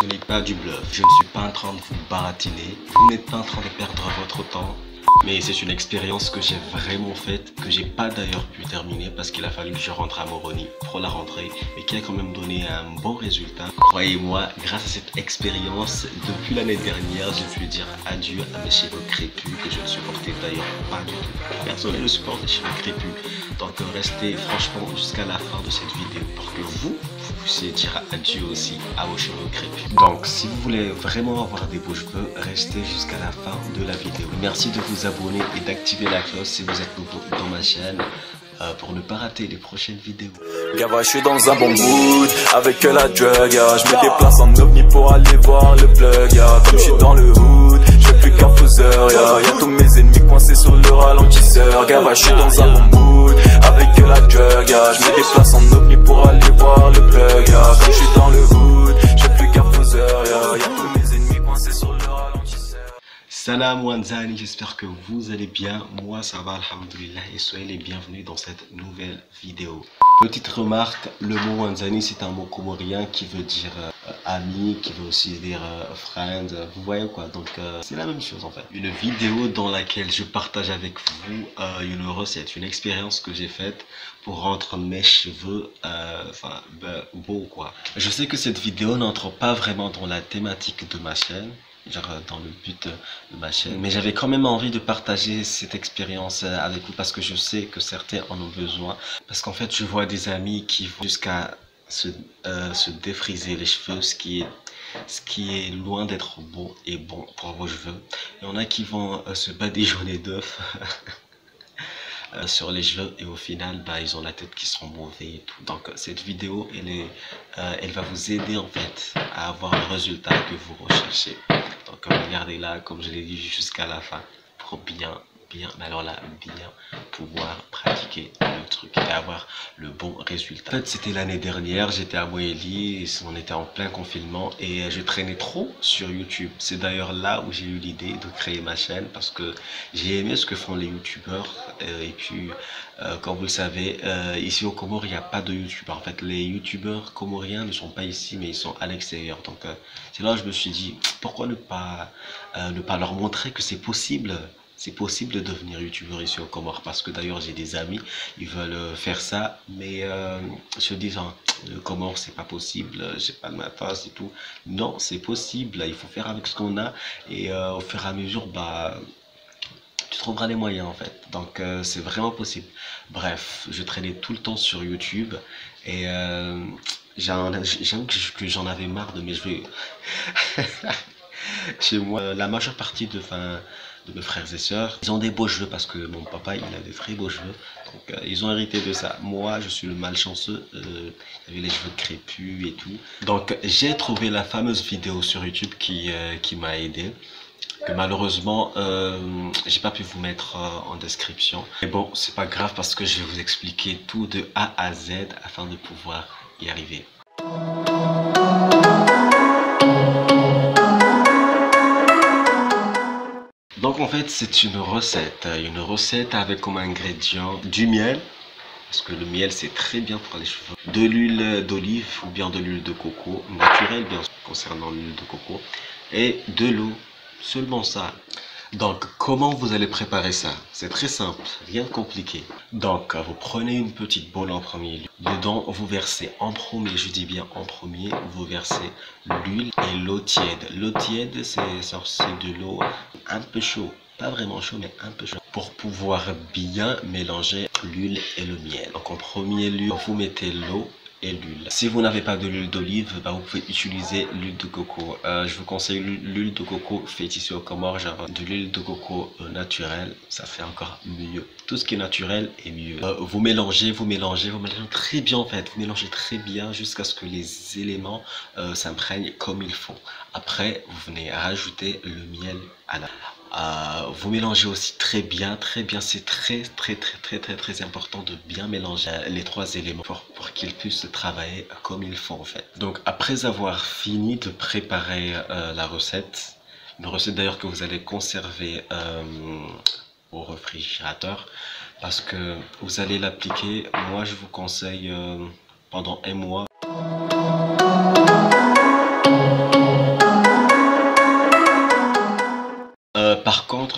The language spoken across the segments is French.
Ce n'est pas du bluff. Je ne suis pas en train de vous baratiner. Vous n'êtes pas en train de perdre votre temps. Mais c'est une expérience que j'ai vraiment faite, que j'ai pas d'ailleurs pu terminer parce qu'il a fallu que je rentre à Moroni pour la rentrée, mais qui a quand même donné un bon résultat. Croyez-moi, grâce à cette expérience, depuis l'année dernière, j'ai pu dire adieu à mes cheveux crépus que je ne supportais d'ailleurs pas du tout. Personne ne supporte les cheveux crépus. Donc restez franchement jusqu'à la fin de cette vidéo pour que vous puissiez dire adieu aussi à vos cheveux crépus. Donc si vous voulez vraiment avoir des beaux cheveux, restez jusqu'à la fin de la vidéo. Merci de vous abonner et d'activer la cloche si vous êtes nouveau dans ma chaîne pour ne pas rater les prochaines vidéos. Gava, je suis dans un bon mood avec la drug, yeah. Je me déplace en ovni pour aller voir le plug, yeah. Comme je suis dans le hood, je fais plus qu'un faiseur, yeah. Y'a tous mes ennemis coincés sur le ralentisseur. Gava, je suis dans un bon mood avec la drug, yeah. Je me déplace en ovni pour aller voir le plug, yeah. Comme je suis dans le hood, je fais plus qu'un faiseur, yeah. Y'a tous mes ennemis coincés sur le ralentisseur. Salam Wanzani, j'espère que vous allez bien. Moi ça va, alhamdoulilah, et soyez les bienvenus dans cette nouvelle vidéo. Petite remarque, le mot Wanzani c'est un mot comorien qui veut dire ami, qui veut aussi dire friend, vous voyez quoi, donc c'est la même chose en fait. Une vidéo dans laquelle je partage avec vous une recette, une expérience que j'ai faite pour rendre mes cheveux beaux quoi. Je sais que cette vidéo n'entre pas vraiment dans la thématique de ma chaîne, genre dans le but de ma chaîne, mais j'avais quand même envie de partager cette expérience avec vous parce que je sais que certains en ont besoin, parce qu'en fait je vois des amis qui vont jusqu'à se défriser les cheveux, ce qui est loin d'être beau et bon pour vos cheveux. Il y en a qui vont se badigeonner d'œufs sur les cheveux et au final ils ont la tête qui sera mauvais et tout. Donc cette vidéo elle va vous aider en fait à avoir le résultat que vous recherchez. Donc regardez là comme je l'ai dit jusqu'à la fin pour bien pouvoir pratiquer le truc et avoir le bon résultat. En fait c'était l'année dernière, j'étais à Moélie, on était en plein confinement et je traînais trop sur YouTube. C'est d'ailleurs là où j'ai eu l'idée de créer ma chaîne parce que j'ai aimé ce que font les youtubeurs et puis comme vous le savez ici au Comores il n'y a pas de youtubeurs. En fait les youtubeurs comoriens ne sont pas ici mais ils sont à l'extérieur. Donc c'est là où je me suis dit pourquoi ne pas leur montrer que c'est possible. C'est possible de devenir youtubeur ici au Comores parce que d'ailleurs j'ai des amis, ils veulent faire ça, mais se disant le Comores c'est pas possible, j'ai pas de matos et tout. Non, c'est possible, il faut faire avec ce qu'on a et au fur et à mesure, tu trouveras les moyens en fait. Donc c'est vraiment possible. Bref, je traînais tout le temps sur YouTube et j'avoue que j'en avais marre de mes cheveux. Chez moi, la majeure partie de mes frères et sœurs, ils ont des beaux cheveux parce que mon papa il a des très beaux cheveux, donc ils ont hérité de ça. Moi je suis le malchanceux, j'avais les cheveux crépus et tout. Donc j'ai trouvé la fameuse vidéo sur YouTube qui m'a aidé, que malheureusement j'ai pas pu vous mettre en description. Mais bon, c'est pas grave parce que je vais vous expliquer tout de A à Z afin de pouvoir y arriver. Donc en fait c'est une recette avec comme ingrédient du miel, parce que le miel c'est très bien pour les cheveux, de l'huile d'olive ou bien de l'huile de coco, naturelle bien sûr concernant l'huile de coco, et de l'eau, seulement ça. Donc comment vous allez préparer ça? C'est très simple, rien de compliqué. Donc vous prenez une petite bol en premier lieu. Dedans vous versez en premier, je dis bien en premier, vous versez l'huile et l'eau tiède. L'eau tiède c'est de l'eau un peu chaud, pas vraiment chaud mais un peu chaud, pour pouvoir bien mélanger l'huile et le miel. Donc en premier lieu vous mettez l'eau et l'huile. Si vous n'avez pas de l'huile d'olive, vous pouvez utiliser l'huile de coco. Je vous conseille l'huile de coco faite ici au Comores, genre de l'huile de coco naturelle, ça fait encore mieux. Tout ce qui est naturel est mieux. Vous mélangez très bien en fait. Vous mélangez très bien jusqu'à ce que les éléments s'imprègnent comme il faut. Après, vous venez rajouter le miel à la... vous mélangez aussi très bien, c'est très important de bien mélanger les trois éléments pour qu'ils puissent travailler comme il faut en fait. Donc après avoir fini de préparer la recette, une recette d'ailleurs que vous allez conserver au réfrigérateur parce que vous allez l'appliquer, moi je vous conseille pendant un mois.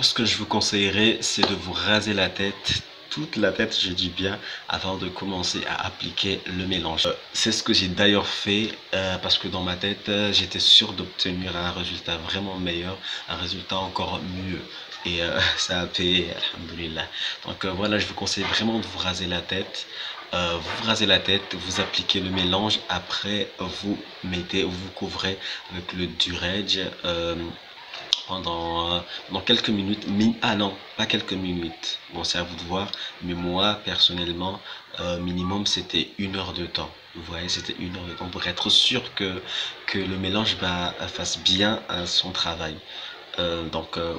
ce que je vous conseillerais, c'est de vous raser la tête, toute la tête, je dis bien, avant de commencer à appliquer le mélange. C'est ce que j'ai d'ailleurs fait parce que dans ma tête, j'étais sûr d'obtenir un résultat vraiment meilleur, un résultat encore mieux. Et ça a payé, alhamdoulilah. Donc voilà, je vous conseille vraiment de vous raser la tête. Vous rasez la tête, vous appliquez le mélange, après vous couvrez avec le Durex pendant quelques minutes. Ah non, pas quelques minutes, bon c'est à vous de voir, mais moi personnellement minimum c'était 1 heure de temps. Vous voyez, c'était 1 heure de temps pour être sûr que le mélange fasse bien son travail.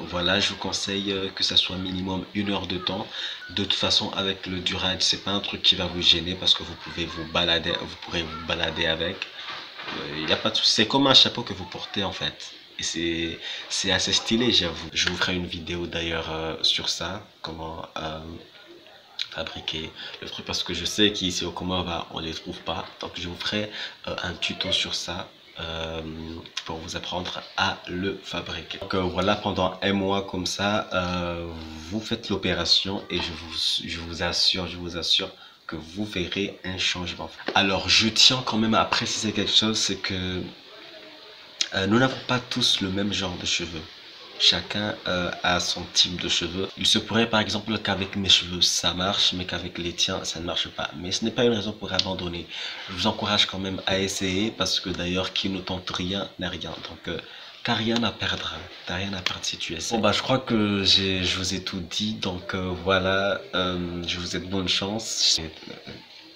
Voilà, je vous conseille que ça soit minimum 1 heure de temps. De toute façon, avec le Durex, c'est pas un truc qui va vous gêner parce que vous pourrez vous balader avec. Il y a pas de souci. C'est comme un chapeau que vous portez en fait. Et c'est assez stylé, j'avoue. Je vous ferai une vidéo d'ailleurs sur ça, comment fabriquer le truc, parce que je sais qu'ici au Comores on les trouve pas. Donc je vous ferai un tuto sur ça. Pour vous apprendre à le fabriquer. Donc voilà, pendant 1 mois comme ça, vous faites l'opération et je vous assure que vous verrez un changement. Alors je tiens quand même à préciser quelque chose, c'est que nous n'avons pas tous le même genre de cheveux. Chacun a son type de cheveux. Il se pourrait par exemple qu'avec mes cheveux ça marche, mais qu'avec les tiens ça ne marche pas. Mais ce n'est pas une raison pour abandonner. Je vous encourage quand même à essayer, parce que d'ailleurs qui ne tente rien n'a rien. Donc t'as rien à perdre. T'as rien à perdre si tu essaies. Bon bah je crois que je vous ai tout dit. Donc voilà, je vous souhaite bonne chance.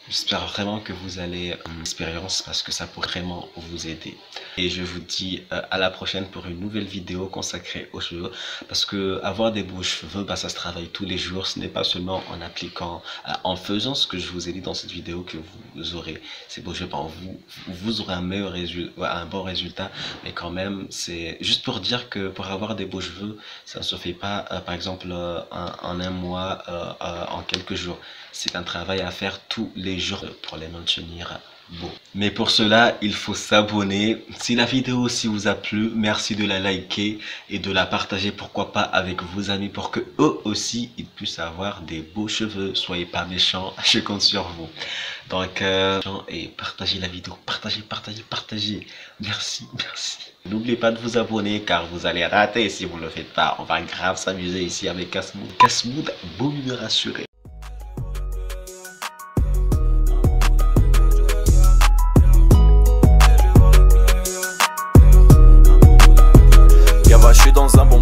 J'espère vraiment que vous allez l'expérience, parce que ça pourrait vraiment vous aider. Et je vous dis à la prochaine pour une nouvelle vidéo consacrée aux cheveux. Parce que avoir des beaux cheveux, ça se travaille tous les jours. Ce n'est pas seulement en appliquant, en faisant ce que je vous ai dit dans cette vidéo que vous aurez ces beaux cheveux. Vous aurez un bon résultat. Mais quand même, c'est juste pour dire que pour avoir des beaux cheveux, ça ne se fait pas par exemple en 1 mois, en quelques jours. C'est un travail à faire tous les jours pour les maintenir beaux. Mais pour cela, il faut s'abonner. Si la vidéo aussi vous a plu, merci de la liker et de la partager, pourquoi pas avec vos amis, pour que eux aussi ils puissent avoir des beaux cheveux. Soyez pas méchants, je compte sur vous. Donc et partagez la vidéo, partagez. Merci. N'oubliez pas de vous abonner, car vous allez rater si vous ne le faites pas. On va grave s'amuser ici avec Kasmoud. Kasmoud, beau me rassurer. Je suis dans un bon